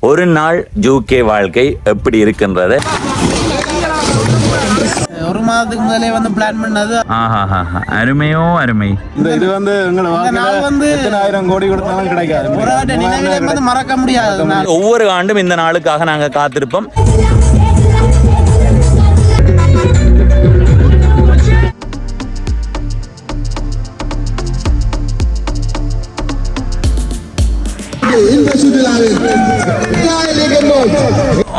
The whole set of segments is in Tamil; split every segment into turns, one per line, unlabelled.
ஒரு நாள் யூகே வாழ்க்கை எப்படி இருக்கின்றது?
ஒரு மாதத்துக்கு முதலே வந்து பிளான் பண்ணது.
அருமையோ அருமை.
இது வந்து எத்தனை ஆயிரம் கோடி கொடுத்தாலும் கிடைக்காது,
மறக்க முடியாது.
ஒவ்வொரு ஆண்டும் இந்த நாளுக்காக நாங்க காத்திருப்போம்.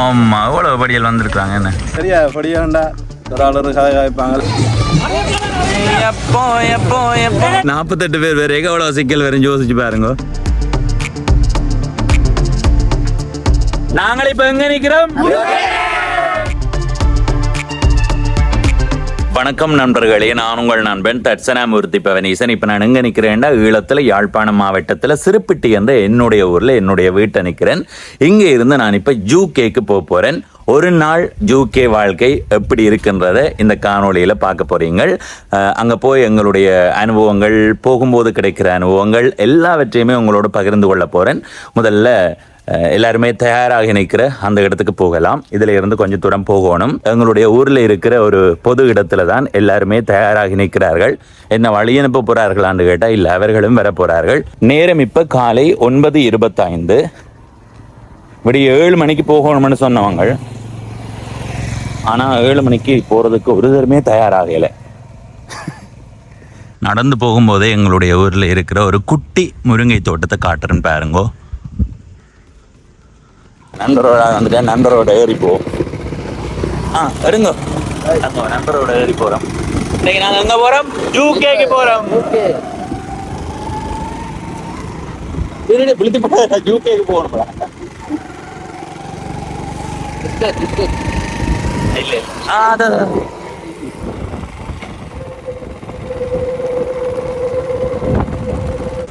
ஆமா, எவ்வளவு படியல் வந்திருக்காங்க. என்ன
சரியா படியாண்டா ஒரு ஆளு கதை காய்ப்பாங்க.
48 பேர் வரைக்கும் எவ்வளவு சிக்கல் வரும் யோசிச்சு பாருங்க. நாங்கள் இப்ப எங்க நிக்கிறோம்? வணக்கம் நண்பர்களே, நான் உங்கள் நண்பன் தட்சணாமூர்த்தி பவனீசன். இப்போ நான் எங்கே நிற்கிறேன்னா, ஈழத்தில் யாழ்ப்பாணம் மாவட்டத்தில் சிறுப்பிட்டி என்ற என்னுடைய ஊரில் என்னுடைய வீட்டை நிற்கிறேன். இங்கே இருந்து நான் இப்போ யூகேக்கு போக போகிறேன். ஒரு நாள் யூகே வாழ்க்கை எப்படி இருக்கின்றத இந்த காணொலியில் பார்க்க போகிறீங்க. அங்கே போய் எங்களுடைய அனுபவங்கள், போகும்போது கிடைக்கிற அனுபவங்கள் எல்லாவற்றையுமே உங்களோட பகிர்ந்து கொள்ள போகிறேன். முதல்ல எல்லாருமே தயாராகி நிற்கிற அந்த இடத்துக்கு போகலாம். இதில் இருந்து கொஞ்சம் தூரம் போகணும். எங்களுடைய ஊரில் இருக்கிற ஒரு பொது இடத்துல தான் எல்லாருமே தயாராகி நிற்கிறார்கள். என்ன வழி அனுப்ப போகிறார்களான்னு கேட்டால் இல்லை, அவர்களும் வர போகிறார்கள். நேரம் இப்போ காலை 9:25. இப்படி 7 மணிக்கு போகணும்னு சொன்னவங்க, ஆனால் 7 மணிக்கு போகிறதுக்கு ஒரு தருமே தயாராகலை. நடந்து போகும்போதே எங்களுடைய ஊரில் இருக்கிற ஒரு குட்டி முருங்கை தோட்டத்தை காட்டுறேன்னு பாருங்கோ. நண்பரோட வந்துட்டேன், நண்பரோட ஏறி போவோம். எடுங்க, நண்பரோட ஏறி போகிறோம். இன்னைக்கு நாங்கள் எங்கே போகிறோம்? யூகேக்கு போகிறோம். யூகேக்கு போகணும். அதான்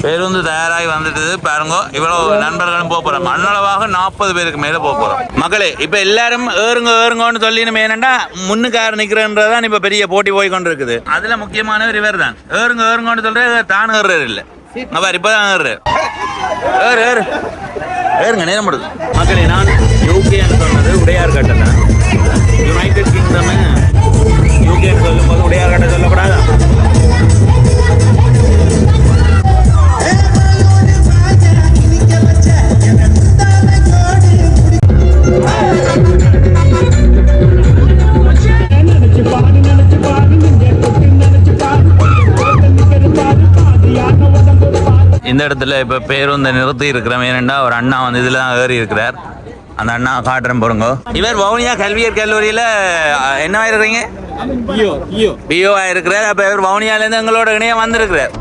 பேருந்து தயாராகி வந்துட்டு பாருங்க. இவ்வளவு நண்பர்களும் போக போறோம். மண்ணளவாக 40 பேருக்கு மேல போக போறோம். மகளே, இப்ப எல்லாரும் ஏறுங்கன்னு சொல்லி ஏனண்டா முன்னுக்கார நிக்கிறன்றதான் இப்ப பெரிய போட்டி போய் கொண்டு இருக்குது. அதுல முக்கியமானவர் இவர் தான். ஏறுங்கன்னு சொல்ற தான் ஏறுறாரு இல்ல, அவர் இப்பதான் ஏறுங்க நேரம் படுது. மகளே, நான் யூகேன்னு சொன்னது உடையார் கட்டம் தான். யுனைடெட் கிங்டம் யூகேன்னு சொல்லும் போது உடையார் கட்டம் சொல்லக்கூடாதா? இந்த இடத்துல இப்போ பேருந்து நிறுத்தி இருக்கிறோம். ஏனெண்டா ஒரு அண்ணா வந்து இதில் தான் ஏறி இருக்கிறார். அந்த அண்ணா காட்டுறேன் பாருங்க. இவர் வவுனியா கல்வியற் கல்லூரியில் என்னவா இருக்கிறீங்க? பிஓவா இருக்கிறார். அப்போ இவர் வவுனியாலேருந்து எங்களோட இணையம் வந்திருக்கிறார்.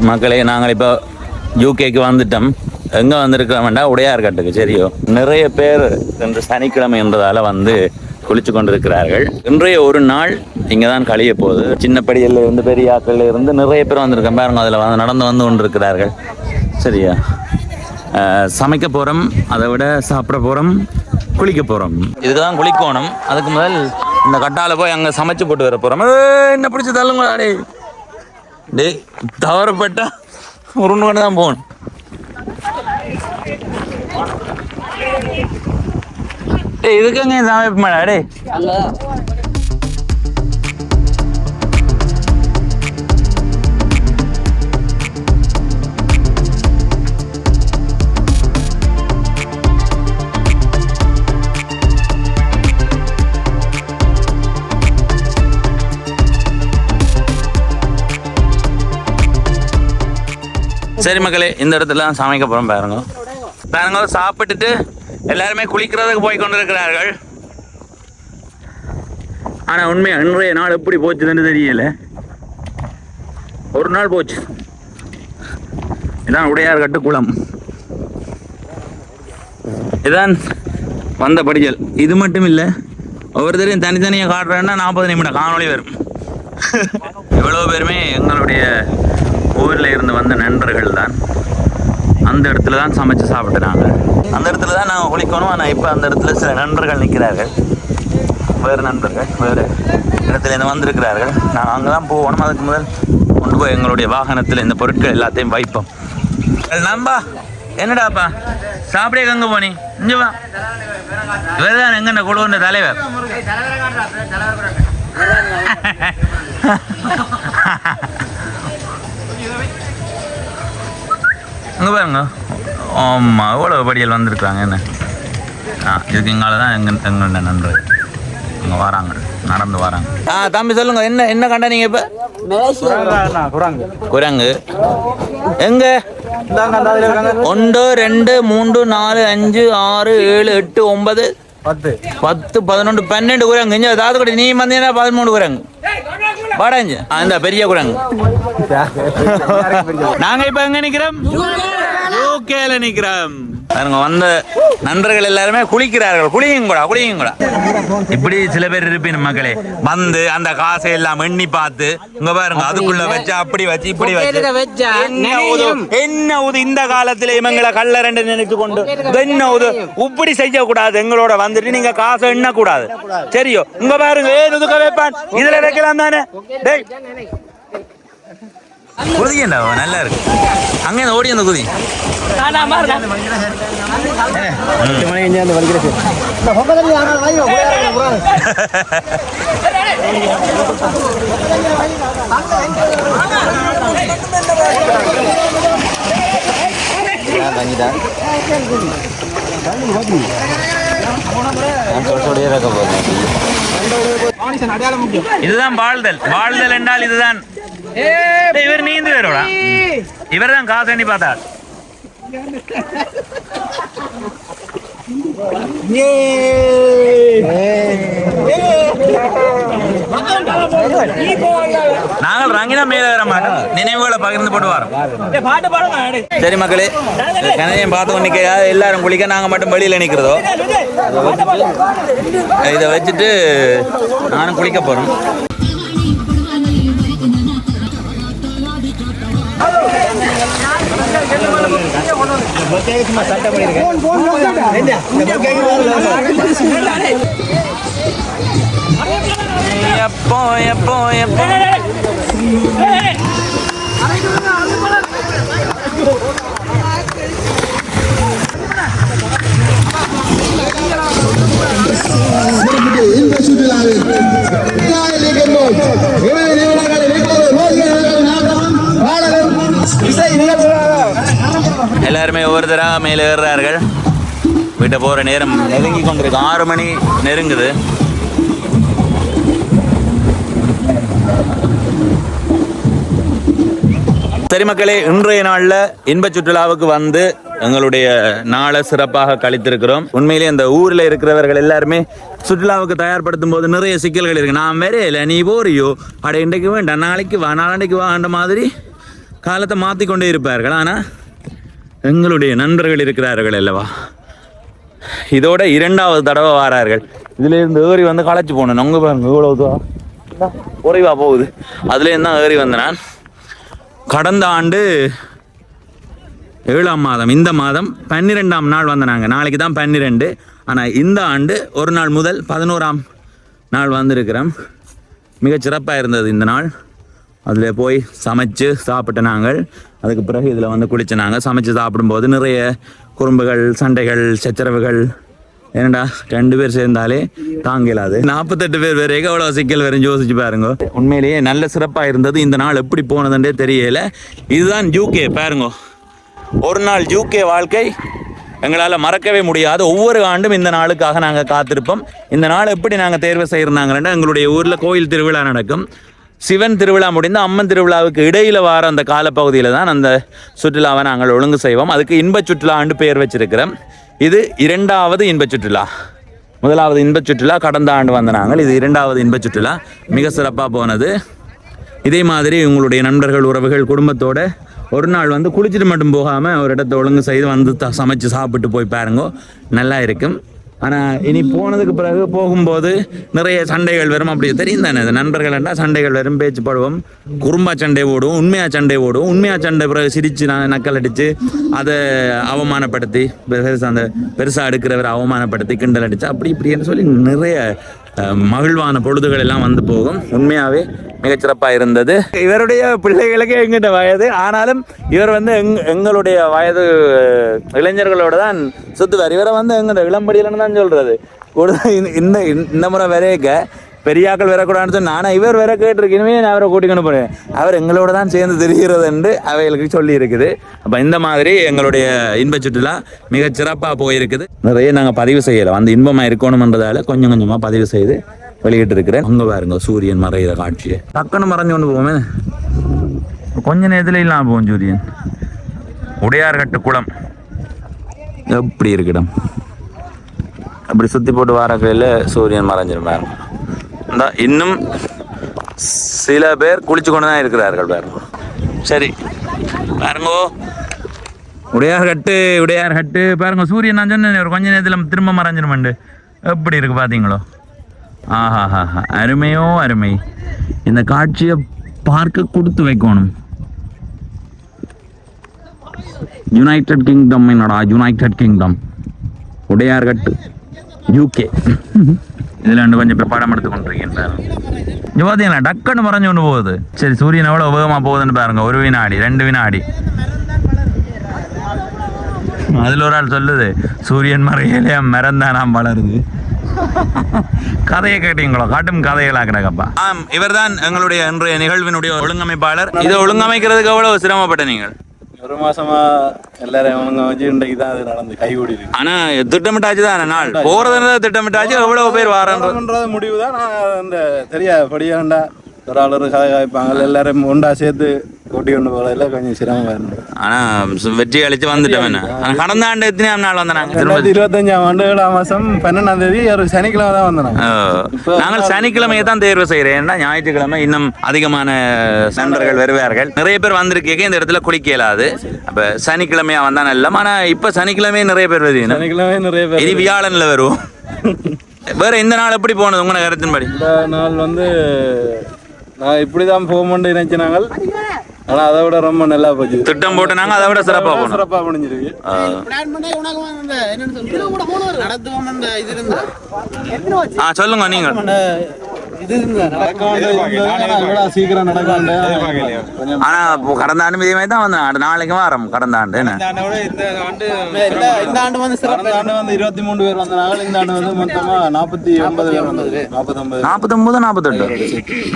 மக்களே, நாங்கள் இப்போ யூகேக்கு வந்துட்டோம். எங்கே வந்திருக்கிறோம்டா உடையார்கட்டுக்கு. சரியோ, நிறைய பேர் இன்று சனிக்கிழமை என்றதால் வந்து குளிச்சு கொண்டிருக்கிறார்கள். இன்றைய ஒரு நாள் இங்கே தான் கழிய போகுது. சின்னப்படியில் இருந்து பெரிய ஆக்கள் இருந்து நிறைய பேர் வந்திருக்கேன் பாருங்க. அதில் வந்து நடந்து கொண்டிருக்கிறார்கள். சரியா, சமைக்க போகிறோம், அதை விட சாப்பிட போகிறோம், குளிக்க போகிறோம். இதுக்கு தான் குளிக்கணும். அதுக்கு முதல் இந்த கட்டால போய் அங்கே சமைச்சு போட்டு வர போகிறோம். என்ன பிடிச்சி தள்ளுங்களா? டே, தவறப்பட்டா உருண்டு கொண்டு தான் போகணும். டே, இதுக்கு எங்க சமைப்பா? டே, சரி மக்களே, இந்த இடத்துல சமைக்க போகிறோம். பாருங்க சாப்பிட்டுட்டு எல்லாருமே குளிக்கிறதுக்கு போய் கொண்டிருக்கிறார்கள். ஆனால் உண்மையாக இன்றைய நாள் எப்படி போச்சுன்னு தெரியல. ஒரு நாள் போச்சு. இதான் உடையார்கட்டு குளம். இதான் வந்த படிகள். இது மட்டும் இல்லை, ஒவ்வொருத்தரையும் தனித்தனியாக காட்டுறேன்னா 40 நிமிடம் காணொளி வரும். இவ்வளோ பேருமே எங்களுடைய வந்த நண்பர்கள் தான். அந்த இடத்துல தான் சமைச்சு சாப்பிட்டுனாங்க. அந்த இடத்துல தான் நாங்கள் குளிக்கணும். ஆனால் இப்போ அந்த இடத்துல சில நண்பர்கள் நிற்கிறார்கள். வேறு நண்பர்கள் வேறு இடத்துல இருந்து வந்திருக்கிறார்கள். நாங்கள் அங்கே தான் போகணும். அதுக்கு முதல் கொண்டு போய் எங்களுடைய வாகனத்தில் இந்த பொருட்கள் எல்லாத்தையும் வைப்போம். நம்பா என்னடாப்பா சாப்பிடே எங்கே போனி? இங்கே வா. இவர் தான் எங்கன்னு குழுவுன்ற தலைவர். இங்கே பாருங்க. ஆமாம் எவ்வளோ படியல் வந்திருக்காங்க. என்ன இதுக்கு இங்கால தான் எங்களோட நண்பர்கள் இங்கே வராங்க, நடந்து வராங்க. தம்பி சொல்லுங்க, என்ன என்ன கண்டா நீங்க இப்ப? குரங்கு எங்க? 1 2 3 4 5 6 7 8 9 10 11 12 குரங்கு. இங்க தாத்துக்குடி நீ வந்தீங்கன்னா 13 குரங்கு. பாடாஞ்சு அந்த பெரிய குரங்கு. நாங்க இப்ப எங்க நிக்கிறோம்? யூகேல நிக்கிறோம். வந்த நண்பர்கள் எல்லாருமே குளிக்கிறார்கள். குளியுங்க கூட. இப்படி சில பேர் இருப்பீங்க மக்களே. வந்து அந்த காசை எல்லாம் எண்ணி பார்த்து இங்க பாருங்க, அதுக்குள்ள வச்சு அப்படி வச்சு இப்படி வச்சு என்ன ஊது இந்த காலத்துல இவங்களை கள்ள ரெண்டு நினைத்து கொண்டு என்ன ஊது இப்படி செய்ய கூடாது. எங்களோட வந்துட்டு நீங்க காசை எண்ண கூடாது. சரியோ? இங்க பாருங்க, இதுக்க வைப்பான் இதுல வைக்கலாம் தானே. குதிக்கண்டா நல்லா இருக்கு. அங்கே ஓடி அந்த குதி. இதுதான் வாழ்தல் என்றால் இதுதான். இவர் நீந்து வேறோடா. இவர் தான் காசு எண்ணி பார்த்தார். நாங்கள் ரங்கினா மேல வர மாட்டோம். நினைவுகளை பகிர்ந்து போட்டு வரோம். சரி மக்களே, கனையும் பார்த்து கொண்டு எல்லாரும் குளிக்க, நாங்க மட்டும் வெளியில நிக்கிறதோ. இதை வச்சுட்டு நானும் குளிக்க போறோம். எப்போ எல்லாருமே ஒவ்வொரு தடவை மேலே ஏறுறார்கள். வீட்டை போகிற நேரம் நெருங்கி கொண்டிருக்கு. 6 மணி நெருங்குது. சரி மக்களே, இன்றைய நாளில் இன்ப சுற்றுலாவுக்கு வந்து எங்களுடைய நாளை சிறப்பாக கழித்திருக்கிறோம். உண்மையிலே அந்த ஊரில் இருக்கிறவர்கள் எல்லாருமே சுற்றுலாவுக்கு தயார்படுத்தும் போது நிறைய சிக்கல்கள் இருக்கு. நான் வேறே இல்லை, நீ போறியோ அட இன்றைக்கு வேண்டாம் நாளைக்கு வா நாளைக்கு வான்ற மாதிரி காலத்தை மாற்றிக்கொண்டே இருப்பார்கள். ஆனால் எங்களுடைய நண்பர்கள் இருக்கிறார்கள் அல்லவா, இதோட 2வது தடவை வாரார்கள். இதுலேருந்து ஏறி வந்து களைச்சி போகணும். நொங்க பாருங்க இவ்வளவு குறைவா போகுது. அதுலேருந்து தான் ஏறி வந்த நான். கடந்த ஆண்டு 7ஆம் மாதம், இந்த மாதம் 12ஆம் நாள் வந்த நாங்கள். நாளைக்கு தான் 12. ஆனால் இந்த ஆண்டு ஒரு நாள் முதல் 11ஆம் நாள் வந்திருக்கிறோம். மிகச்சிறப்பாக இருந்தது இந்த நாள். அதில் போய் சமைச்சு சாப்பிட்ட நாங்கள். அதுக்கு பிறகு இதில் வந்து குளிச்ச நாங்கள். சமைச்சு சாப்பிடும்போது நிறைய குறும்புகள், சண்டைகள், சச்சரவுகள். ஏன்னடா 2 பேர் சேர்ந்தாலே தாங்கலாது. 48 பேர் வரைக்கும் எவ்வளோ சிக்கல் வரும் யோசிச்சு பாருங்க. உண்மையிலேயே நல்ல சிறப்பாக இருந்தது. இந்த நாள் எப்படி போனதுன்றே தெரியல. இதுதான் யூகே பாருங்க. ஒரு நாள் யூகே வாழ்க்கை எங்களால் மறக்கவே முடியாது. ஒவ்வொரு ஆண்டும் இந்த நாளுக்காக நாங்கள் காத்திருப்போம். இந்த நாள் எப்படி நாங்கள் தேர்வு செய்யிருந்தாங்கன்னா, எங்களுடைய ஊரில் கோயில் திருவிழா நடக்கும். சிவன் திருவிழா முடிந்து அம்மன் திருவிழாவுக்கு இடையில் வார அந்த காலப்பகுதியில் தான் அந்த சுற்றுலாவை நாங்கள் ஒழுங்கு செய்வோம். அதுக்கு இன்ப சுற்றுலா ஆண்டு பெயர் வச்சிருக்கிறோம். இது 2வது இன்ப சுற்றுலா. 1வது இன்ப சுற்றுலா கடந்த ஆண்டு வந்த நாங்கள். இது 2வது இன்ப சுற்றுலா. மிக சிறப்பாக போனது. இதே மாதிரி உங்களுடைய நண்பர்கள், உறவுகள், குடும்பத்தோட ஒரு நாள் வந்து குளிச்சுட்டு மட்டும் போகாமல் ஒரு இடத்த ஒழுங்கு செய்து வந்து சமைச்சு சாப்பிட்டு போய் பாருங்க. நல்லா இருக்கும். ஆனால் இனி போனதுக்கு பிறகு போகும்போது நிறைய சண்டைகள் வரும். அப்படி தெரியும் தானே, நண்பர்கள்டா சண்டைகள் வரும், பேச்சு படுவோம், குறும்பா சண்டை ஓடும், உண்மையா சண்டை ஓடும். உண்மையா சண்டை பிறகு சிரித்து நக்கல் அடித்து அதை அவமானப்படுத்தி அந்த பெருசாக எடுக்கிறவரை அவமானப்படுத்தி கிண்டல் அடித்து அப்படி இப்படின்னு சொல்லி நிறைய மகிழ்வான பொழுதுகள் எல்லாம் வந்து போகும். உண்மையாகவே மிகச்சிறப்பாக இருந்தது. இவருடைய பிள்ளைகளுக்கு எங்கிட்ட வயது, ஆனாலும் இவர் வந்து எங்களுடைய வயது இளைஞர்களோட தான் சுத்துவார். இவரை வந்து எங்களோட இளம்படியிலன்னு தான் சொல்றது. இந்த முறை வரையக்க பெரியாக்கள் வரக்கூடாதுன்னு சொன்னால் நானும் இவர் வேற கேட்டிருக்கேனுமே, நான் அவரை கூட்டிக்கொண்டு போகிறேன். அவர் எங்களோட தான் சேர்ந்து தெரிகிறது என்று அவைகளுக்கு சொல்லி இருக்குது. அப்போ இந்த மாதிரி எங்களுடைய இன்ப சுற்றுலா மிகச் சிறப்பாக போயிருக்குது. நிறைய நாங்கள் பதிவு செய்யலாம், அந்த இன்பமாக இருக்கணும்ன்றதால கொஞ்சம் கொஞ்சமாக பதிவு செய்து வெளியிட்டு இருக்கிறேன். அங்கே பாருங்க சூரியன் மறைகிற காட்சியை டக்குன்னு மறைஞ்சு கொண்டு போவோமே, கொஞ்ச நேரத்தில் இல்லாமல் போவோம். சூரியன் உடையார்கட்டு குளம் எப்படி இருக்கிடம், அப்படி சுற்றி போட்டு வார கையில் சூரியன் மறைஞ்சிருப்பாரு. இன்னும் சில பேர் குளிச்சு கொண்டு தான் இருக்கிறார்கள் பாருங்க. சரி பாருங்கோ, உடையார்கட்டு பாருங்க. சூரியன் நான் சொன்னேன் ஒரு கொஞ்ச நேரத்தில் திரும்ப மறைஞ்சிருமாண்டு. எப்படி இருக்கு பார்த்தீங்களோ? ஆஹா, அருமையோ அருமை. இந்த காட்சியை பார்க்க கொடுத்து வைக்கணும். யுனைடெட் கிங்டம், என்னடா யுனைடெட் கிங்டம், உடையார்கட்டு UK. இதில் கொஞ்சம் இப்போ படம் எடுத்து கொண்டிருக்கேன். இங்கே பார்த்தீங்களா டக்குன்னு மறைஞ்சு கொண்டு போகுது. சரி, சூரியன் எவ்வளோ வேகமாக போகுதுன்னு பாருங்க. 1 வினாடி 2 வினாடி. அதில் ஒரு ஆள் சொல்லுது சூரியன் மறையிலே மரம் நாம் வளருது. கதையை கேட்டீங்களோ? காட்டும் கதைகளாக கிடக்கப்பா. ஆம், இவர் தான் எங்களுடைய இன்றைய நிகழ்வினுடைய ஒழுங்கமைப்பாளர். இதை ஒழுங்கமைக்கிறதுக்கு எவ்வளவு சிரமப்பட்ட நீங்கள்?
ஒரு மாசமா எல்லாரும் அவங்க வச்சு இன்றைக்கு தான் அது நடந்து கைகூடி இருக்கு.
ஆனா திட்டமிட்டாச்சு தான், நாள் போறது திட்டமிட்டாச்சு. எவ்வளவு பேர் வாரன்றது
முடிவு தான். நான் அந்த தெரியாதபடியாண்டா ஒரு ஆளு கதைப்பாங்க, எல்லாரும் ஒன்றா சேர்த்து கூட்டி கொண்டு போறதுல கொஞ்சம் சிரமமா இருந்தது.
ஆனா வெற்றி அளிச்சு வந்துட்டோம். கடந்த ஆண்டு எத்தனையாம் நாள் வந்தாங்க?
2025ஆம் ஆண்டு 7ஆம் மாசம் 12ஆம் தேதி ஒரு சனிக்கிழமை தான் வந்தாங்க.
நாங்கள் சனிக்கிழமையை தான் தேர்வு செய்யறேன். ஞாயிற்றுக்கிழமை இன்னும் அதிகமான நண்பர்கள் வருவார்கள். நிறைய பேர் வந்திருக்கீங்க, இந்த இடத்துல குளிக்க இயலாது. அப்ப சனிக்கிழமையா வந்தா நல்ல. ஆனா இப்ப சனிக்கிழமை நிறைய பேர் வருவீங்க.
சனிக்கிழமை நிறைய பேர்.
இனி வியாழன்ல வரும். வேற இந்த நாள் எப்படி போனது உங்களோட கருத்தின்படி?
இந்த நாள் வந்து நான் இப்படிதான் போகணும்னு நினைச்சினாங்க. ஆனா அதை விட ரொம்ப நல்லா போச்சு.
திட்டம் போட்டுனாங்க, அதை விட சிறப்பா
முடிஞ்சிருக்கு.
சொல்லுங்க நீங்க.
சீக்கிரம் நடக்கும்.
ஆனா கடந்த ஆண்டு இதே மாதிரி தான் வந்தேன். நாளைக்கு வாரம் கடந்த ஆண்டு.
இந்த ஆண்டு வந்து
23 பேர் வந்தாங்க. இந்த ஆண்டு வந்து மொத்தமா 49 பேர் வந்தது.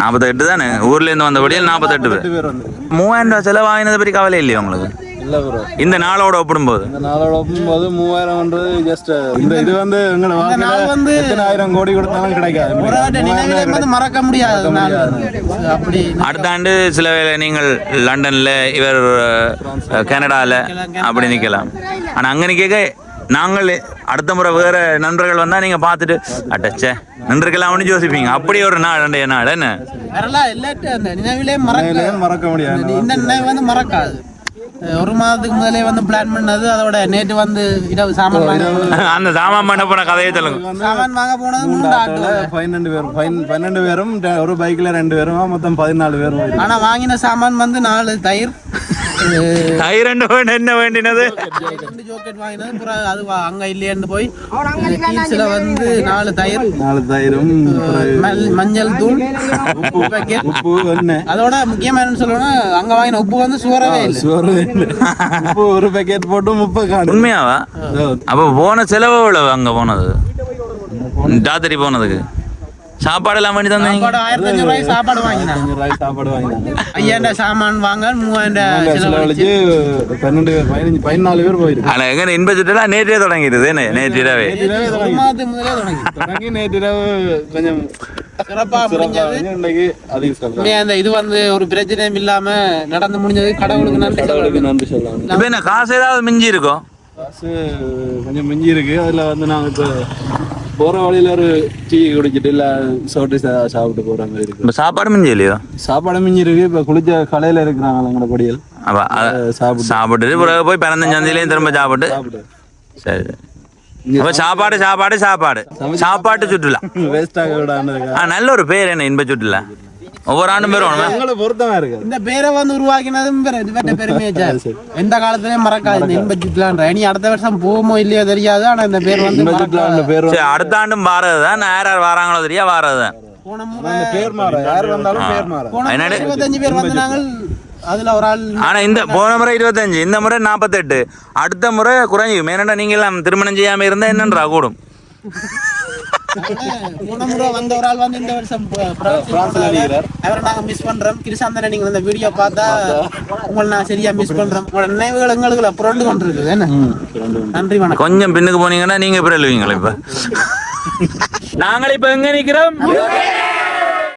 48 தானே ஊர்ல இருந்து வந்தபடியில் 48 பேர். 3000 ரூபாய் செலவாகினதை பற்றி கவலை இல்லையா உங்களுக்கு?
இல்ல ப்ரோ,
இந்த நாளோட ஒப்பிடும்போது
3000 ஜஸ்ட் இது வந்து எத்தனாயிரம் கோடி கொடுத்தாலும் கிடைக்காது,
மறக்க முடியாது. அப்படி
அடுத்த ஆண்டு சில வேளை நீங்கள் லண்டன்ல, இவர் கனடால அப்படி நிக்கலாம். ஆனா அங்க நிக்க நாங்கள் அடுத்த முறை வேற நண்பர்கள் வந்தா நீங்க பாத்துட்டு அட்டச்சே நின்றுக்கலாம்னு யோசிப்பீங்க. அப்படி ஒரு நாள் அண்டைய நாள் என்ன
நினைவிலே மறக்க முடியாது. இந்த நினைவு வந்து மறக்காது. ஒரு மாதத்துக்கு முதலே வந்து பிளான் பண்ணது. அதோட நேற்று வந்து இரவு சாமான்
அந்த சாமான் பண்ண போன கதையை சொல்லுங்க.
சாமான் வாங்க போனது
12 பேரும் ஒரு பைக்ல 2 பேரும் மொத்தம் 14 பேரும்.
ஆனா வாங்கின சாமான் வந்து 4 தயிர்
என்ன வேண்டினது,
ஜோக்கெட் வாங்கினது. அது அங்க இல்லையான்னு போய் கீழ்ஸ்ல வந்து 4 தயிரும் மஞ்சள் தூள்,
உப்பு.
அதோட முக்கியமா என்ன சொல்லணும்னா அங்க வாங்கின உப்பு வந்து சுவரவே
உப்பு ஒரு பேக்கெட் போட்டு 30.
உண்மையாவா? அப்ப போன செலவு எவ்வளவு அங்க போனது? ராத்திரி போனதுக்கு சாப்பாடு எல்லாம் பண்ணி தந்தீங்க?
1500 ரூபாய் சாப்பாடு வாங்கினாங்க. 5000 சாமான் வாங்க 3000
செலவழிச்சு 14 பேர் போயிருக்கு.
ஆனா எங்க இன்பச்சுட்டா நேற்றே தொடங்கிடுது. நேற்றிரவே
தொடங்கி நேற்றிரவு கொஞ்சம்
சிறப்பா முடிஞ்சது. இது வந்து ஒரு பிரச்சனையும் இல்லாம நடந்து முடிஞ்சது. கடவுளுக்கு நன்றி சொல்லலாம்.
இப்ப என்ன காசு ஏதாவது மிஞ்சி இருக்கும்?
காசு கொஞ்சம் மிஞ்சி இருக்கு. அதுல வந்து நாங்க இப்ப போற வழியில ஒரு டீ குடிச்சிட்டு இல்ல சோட்டு சாப்பிட்டு போற மாதிரி இருக்கு.
இப்ப சாப்பாடு மிஞ்சி இல்லையோ?
சாப்பாடு மிஞ்சி இருக்கு. இப்ப குளிச்ச கடையில இருக்கிறாங்க எங்களோட படியல்
சாப்பிட்டுட்டு பிறகு போய் 15 சந்தையிலையும் திரும்ப சாப்பிட்டு. சரி, அப்ப சாப்பாடு சாப்பாடு சாப்பாடு சாப்பாட்டு சுற்றுலா.
வேஸ்ட் ஆக விடான்னு
நல்ல ஒரு பேர் என்ன இன்ப சுற்றுலா. ஒவ்வொரு ஆண்டும் பேர் வேணுமா?
உங்களை பொருத்தமா இருக்கு.
இந்த பேரை வந்து உருவாக்கினதும் பெருமையா எந்த காலத்திலயும் மறக்காது இந்த இன்ப சுற்றுலான்ற. இனி அடுத்த வருஷம் போகுமோ இல்லையோ தெரியாது. ஆனா இந்த பேர் வந்து
பேர்
சரி, அடுத்த ஆண்டும் வாரதுதான். யார் யார் வராங்களோ தெரியா வாரதுதான்.
போன முறை
பேர் மாற யார் வந்தாலும் பேர் மாற.
போன முறை 25 பேர் வந்தாங்க. அதுல ஒரு ஆள்
ஆனா இந்த போன முறை 25, இந்த முறை 48, அடுத்த முறை குறைஞ்சிக்கும். ஏன்னா நீங்க எல்லாம் திருமணம் செய்யாம இருந்தா என்னன்றா கூடும்.
போன முறை வந்த ஒரு ஆள் வந்து இந்த வருஷம் அவரை நாங்க மிஸ் பண்றோம். கிருஷாந்தனை நீங்க இந்த வீடியோ பார்த்தா உங்களை நான் சரியா மிஸ் பண்றோம். உங்களோட நினைவுகள் எங்களுக்கு புரண்டு கொண்டு இருக்குது. என்ன நன்றி வணக்கம்.
கொஞ்சம் பின்னுக்கு போனீங்கன்னா நீங்க எப்படி எழுவீங்களா? இப்ப நாங்கள் இப்ப எங்க நிக்கிறோம்?